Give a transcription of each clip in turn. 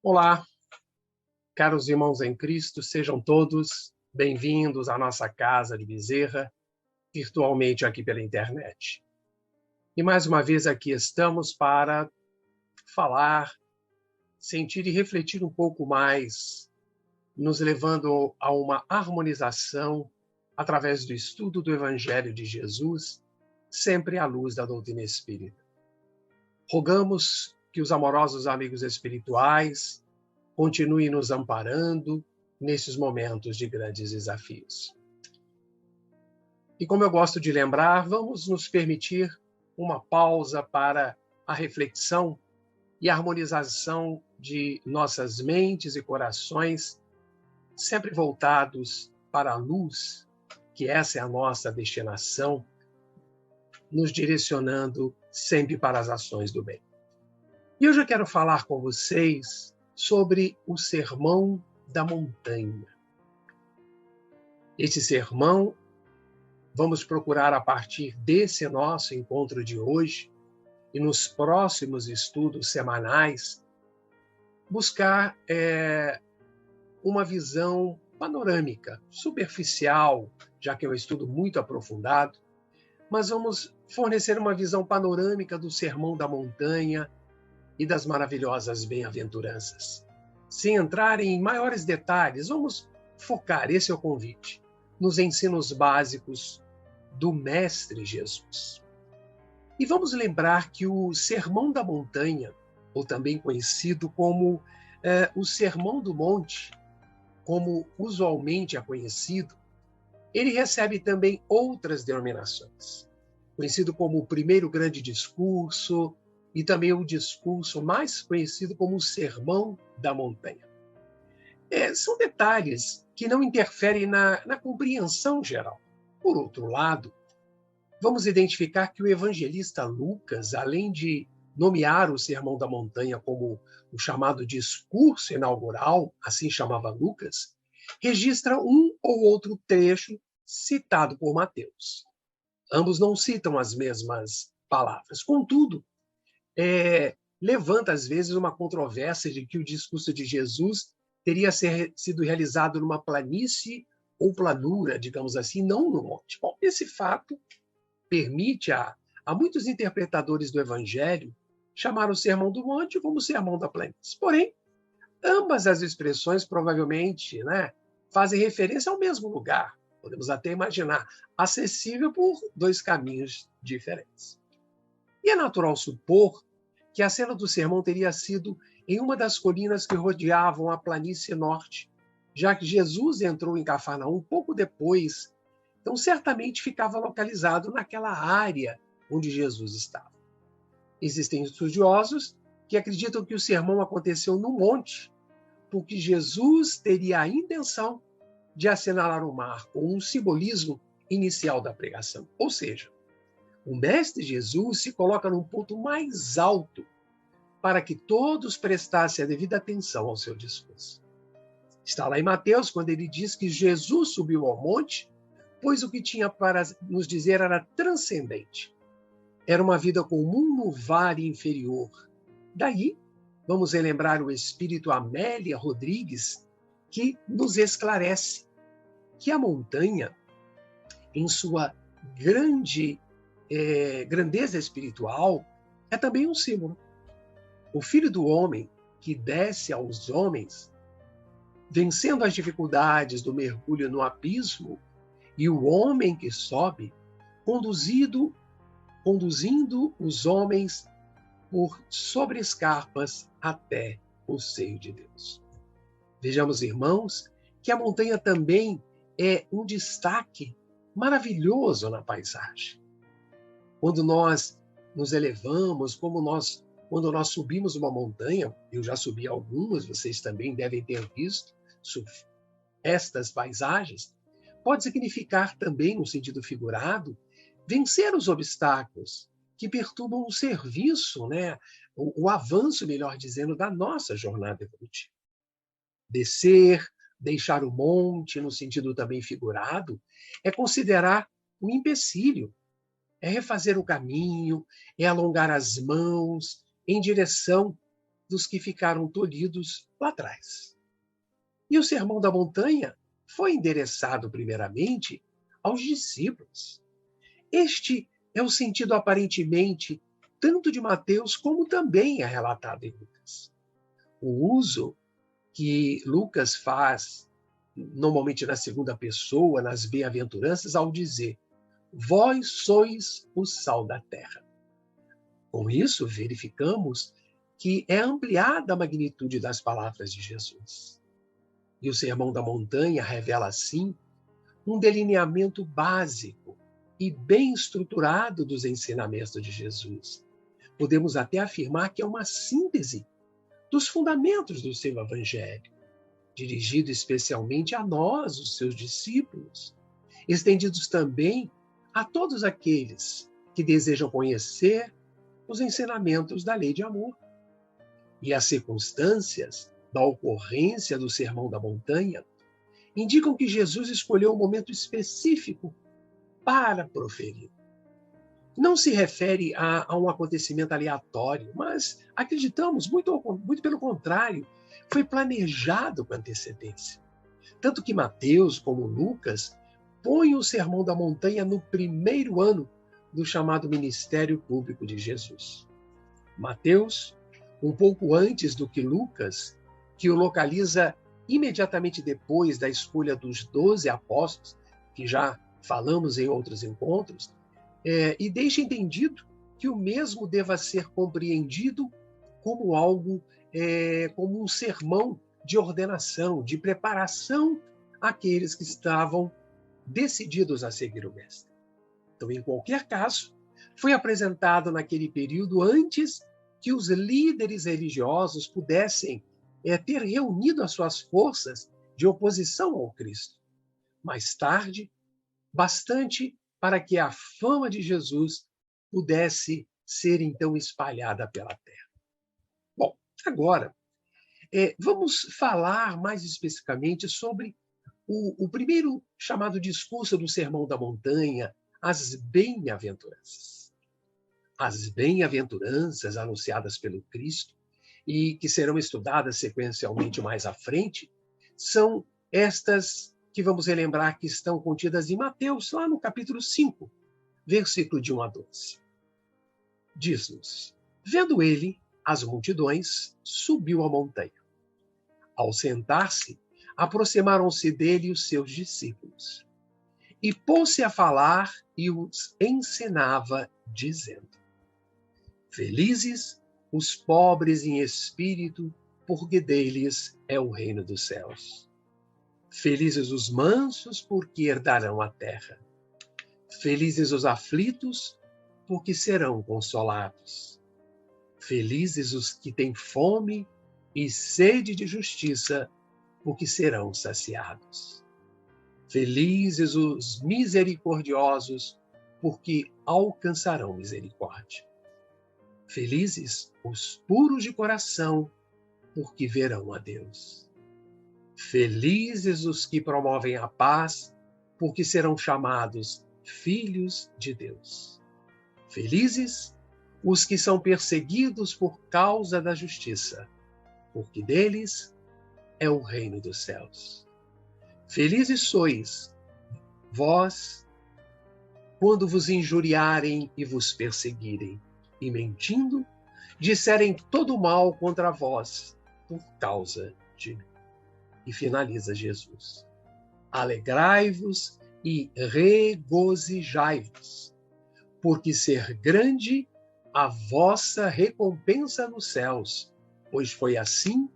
Olá, caros irmãos em Cristo, sejam todos bem-vindos à nossa casa de Bezerra, virtualmente aqui pela internet. E mais uma vez aqui estamos para falar, sentir e refletir um pouco mais, nos levando a uma harmonização através do estudo do Evangelho de Jesus, sempre à luz da doutrina espírita. Rogamos que os amorosos amigos espirituais continuem nos amparando nesses momentos de grandes desafios. E como eu gosto de lembrar, vamos nos permitir uma pausa para a reflexão e harmonização de nossas mentes e corações, sempre voltados para a luz, que essa é a nossa destinação, nos direcionando sempre para as ações do bem. E hoje eu quero falar com vocês sobre o Sermão da Montanha. Esse sermão, vamos procurar a partir desse nosso encontro de hoje e nos próximos estudos semanais, buscar uma visão panorâmica, superficial, já que é um estudo muito aprofundado, mas vamos fornecer uma visão panorâmica do Sermão da Montanha e das maravilhosas bem-aventuranças. Sem entrar em maiores detalhes, vamos focar, esse é o convite, nos ensinos básicos do Mestre Jesus. E vamos lembrar que o Sermão da Montanha, ou também conhecido como o Sermão do Monte, como usualmente é conhecido, ele recebe também outras denominações. Conhecido como o primeiro grande discurso, e também o discurso mais conhecido como o Sermão da Montanha. São detalhes que não interferem na compreensão geral. Por outro lado, vamos identificar que o evangelista Lucas, além de nomear o Sermão da Montanha como o chamado discurso inaugural, assim chamava Lucas, registra um ou outro trecho citado por Mateus. Ambos não citam as mesmas palavras. Contudo, levanta, às vezes, uma controvérsia de que o discurso de Jesus teria sido realizado numa planície ou planura, digamos assim, não no monte. Bom, esse fato permite a muitos interpretadores do Evangelho chamar o Sermão do Monte como o Sermão da Planície. Porém, ambas as expressões provavelmente fazem referência ao mesmo lugar. Podemos até imaginar, acessível por dois caminhos diferentes. E é natural supor que a cena do sermão teria sido em uma das colinas que rodeavam a planície norte, já que Jesus entrou em Cafarnaum pouco depois, então certamente ficava localizado naquela área onde Jesus estava. Existem estudiosos que acreditam que o sermão aconteceu no monte, porque Jesus teria a intenção de assinalar o mar com um simbolismo inicial da pregação. Ou seja, o Mestre Jesus se coloca num ponto mais alto para que todos prestassem a devida atenção ao seu discurso. Está lá em Mateus, quando ele diz que Jesus subiu ao monte, pois o que tinha para nos dizer era transcendente. Era uma vida comum no vale inferior. Daí, vamos relembrar o espírito Amélia Rodrigues, que nos esclarece que a montanha, em sua grandeza espiritual, é também um símbolo. O Filho do Homem, que desce aos homens, vencendo as dificuldades do mergulho no abismo, e o homem que sobe, conduzindo os homens por sobre escarpas até o seio de Deus. Vejamos, irmãos, que a montanha também é um destaque maravilhoso na paisagem. Quando nós nos elevamos, quando nós subimos uma montanha, eu já subi algumas, vocês também devem ter visto estas paisagens, pode significar também, no sentido figurado, vencer os obstáculos que perturbam o serviço, o avanço, melhor dizendo, da nossa jornada evolutiva. Descer, deixar o monte, no sentido também figurado, é considerar um empecilho, é refazer o caminho, é alongar as mãos em direção dos que ficaram tolhidos lá atrás. E o Sermão da Montanha foi endereçado primeiramente aos discípulos. Este é o sentido aparentemente tanto de Mateus como também é relatado em Lucas. O uso que Lucas faz, normalmente na segunda pessoa, nas bem-aventuranças, ao dizer: vós sois o sal da terra. Com isso, verificamos que é ampliada a magnitude das palavras de Jesus. E o Sermão da Montanha revela, assim, um delineamento básico e bem estruturado dos ensinamentos de Jesus. Podemos até afirmar que é uma síntese dos fundamentos do seu evangelho, dirigido especialmente a nós, os seus discípulos, estendidos também a todos aqueles que desejam conhecer os ensinamentos da lei de amor. E as circunstâncias da ocorrência do Sermão da Montanha indicam que Jesus escolheu um momento específico para proferir. Não se refere a um acontecimento aleatório, mas acreditamos, muito pelo contrário, foi planejado com antecedência. Tanto que Mateus, como Lucas, põem o Sermão da Montanha no primeiro ano do chamado ministério público de Jesus. Mateus, um pouco antes do que Lucas, que o localiza imediatamente depois da escolha dos 12 apóstolos, que já falamos em outros encontros, e deixa entendido que o mesmo deva ser compreendido como algo, como um sermão de ordenação, de preparação àqueles que estavam decididos a seguir o Mestre. Então, em qualquer caso, foi apresentado naquele período antes que os líderes religiosos pudessem ter reunido as suas forças de oposição ao Cristo. Mais tarde, bastante para que a fama de Jesus pudesse ser então espalhada pela terra. Bom, agora, vamos falar mais especificamente sobre o primeiro chamado discurso do Sermão da Montanha, as bem-aventuranças. As bem-aventuranças anunciadas pelo Cristo e que serão estudadas sequencialmente mais à frente, são estas que vamos relembrar que estão contidas em Mateus, lá no capítulo 5, versículo de 1 a 12. Diz-nos: vendo ele as multidões, subiu a montanha. Ao sentar-se, aproximaram-se dele os seus discípulos. E pôs-se a falar e os ensinava, dizendo: felizes os pobres em espírito, porque deles é o reino dos céus. Felizes os mansos, porque herdarão a terra. Felizes os aflitos, porque serão consolados. Felizes os que têm fome e sede de justiça, porque serão saciados. Felizes os misericordiosos, porque alcançarão misericórdia. Felizes os puros de coração, porque verão a Deus. Felizes os que promovem a paz, porque serão chamados filhos de Deus. Felizes os que são perseguidos por causa da justiça, porque deles é o reino dos céus. Felizes sois vós, quando vos injuriarem e vos perseguirem, e mentindo, disserem todo mal contra vós, por causa de mim. E finaliza Jesus: alegrai-vos e regozijai-vos, porque ser grande a vossa recompensa nos céus, pois foi assim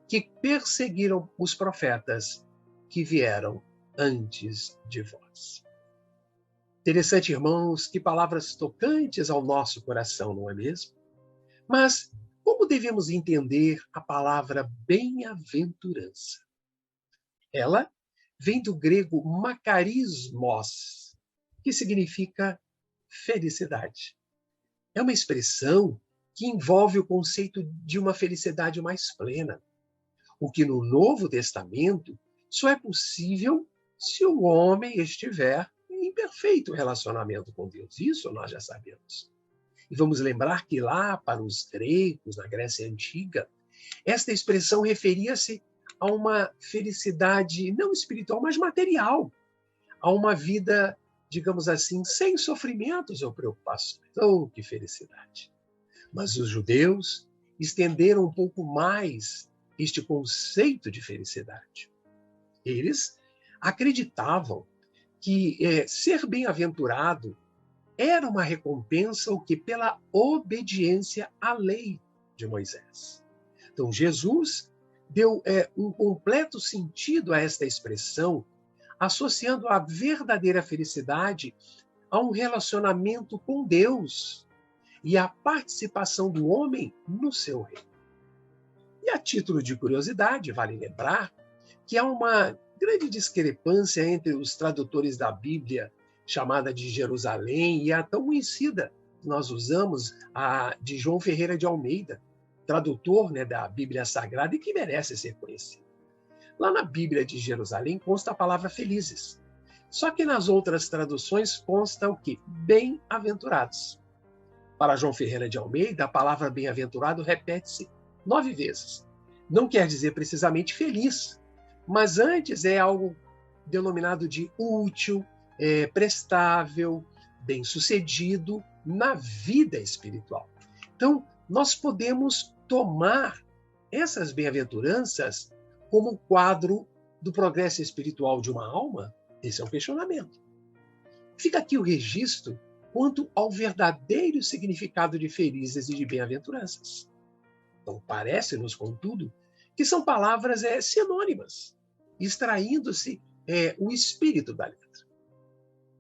que perseguiram os profetas que vieram antes de vós. Interessante, irmãos, que palavras tocantes ao nosso coração, não é mesmo? Mas como devemos entender a palavra bem-aventurança? Ela vem do grego makarismos, que significa felicidade. É uma expressão que envolve o conceito de uma felicidade mais plena, o que no Novo Testamento só é possível se o homem estiver em perfeito relacionamento com Deus. Isso nós já sabemos. E vamos lembrar que lá para os gregos, na Grécia Antiga, esta expressão referia-se a uma felicidade não espiritual, mas material, a uma vida, digamos assim, sem sofrimentos ou preocupações. Oh, que felicidade! Mas os judeus estenderam um pouco mais este conceito de felicidade. Eles acreditavam que ser bem-aventurado era uma recompensa o que pela obediência à lei de Moisés. Então, Jesus deu um completo sentido a esta expressão, associando a verdadeira felicidade a um relacionamento com Deus e a participação do homem no seu reino. E a título de curiosidade, vale lembrar que há uma grande discrepância entre os tradutores da Bíblia, chamada de Jerusalém, e a tão conhecida que nós usamos, a de João Ferreira de Almeida, tradutor, da Bíblia Sagrada e que merece ser conhecido. Lá na Bíblia de Jerusalém consta a palavra felizes. Só que nas outras traduções consta o quê? Bem-aventurados. Para João Ferreira de Almeida, a palavra bem-aventurado repete-se 9 vezes. Não quer dizer precisamente feliz, mas antes é algo denominado de útil, prestável, bem-sucedido na vida espiritual. Então, nós podemos tomar essas bem-aventuranças como quadro do progresso espiritual de uma alma? Esse é um questionamento. Fica aqui o registro quanto ao verdadeiro significado de felizes e de bem-aventuranças. Então, parece-nos, contudo, que são palavras sinônimas, extraindo-se o espírito da letra.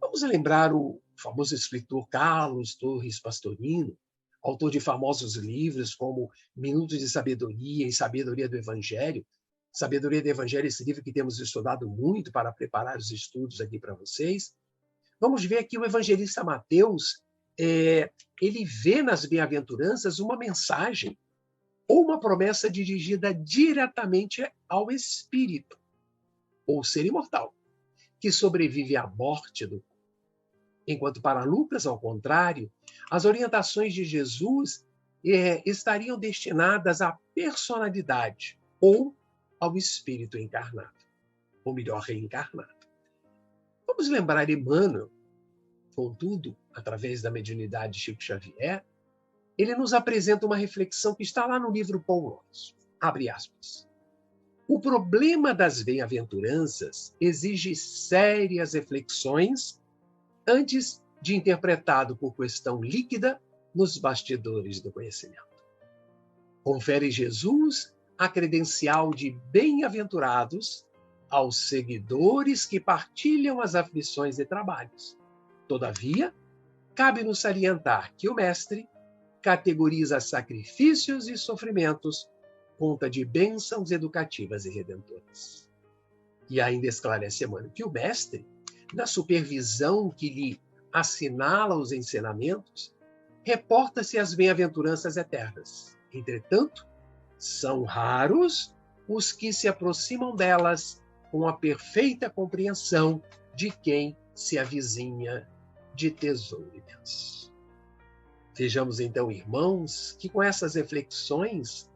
Vamos lembrar o famoso escritor Carlos Torres Pastorino, autor de famosos livros como Minutos de Sabedoria e Sabedoria do Evangelho. Sabedoria do Evangelho, esse livro que temos estudado muito para preparar os estudos aqui para vocês. Vamos ver aqui o evangelista Mateus, ele vê nas bem-aventuranças uma mensagem ou uma promessa dirigida diretamente ao espírito, ou ser imortal, que sobrevive à morte do corpo. Enquanto para Lucas, ao contrário, as orientações de Jesus estariam destinadas à personalidade ou ao espírito encarnado, ou melhor, reencarnado. Vamos lembrar Emmanuel, contudo, através da mediunidade de Chico Xavier, ele nos apresenta uma reflexão que está lá no livro Pão Nosso. Abre aspas. O problema das bem-aventuranças exige sérias reflexões antes de interpretado por questão líquida nos bastidores do conhecimento. Confere Jesus a credencial de bem-aventurados aos seguidores que partilham as aflições e trabalhos. Todavia, cabe-nos salientar que o mestre categoriza sacrifícios e sofrimentos conta de bênçãos educativas e redentoras. E ainda esclarece Emmanuel que o mestre, na supervisão que lhe assinala os ensinamentos, reporta-se às bem-aventuranças eternas. Entretanto, são raros os que se aproximam delas com a perfeita compreensão de quem se avizinha de tesouro imenso. Vejamos então, irmãos, que com essas reflexões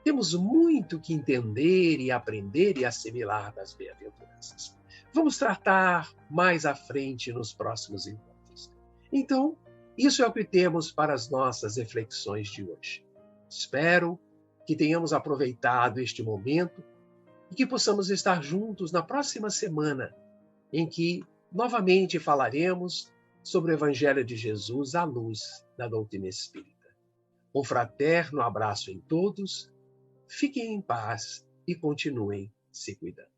temos muito que entender e aprender e assimilar das bem-aventuranças. Vamos tratar mais à frente nos próximos encontros. Então, isso é o que temos para as nossas reflexões de hoje. Espero que tenhamos aproveitado este momento e que possamos estar juntos na próxima semana, em que novamente falaremos sobre o Evangelho de Jesus à luz da doutrina espírita. Um fraterno abraço em todos, fiquem em paz e continuem se cuidando.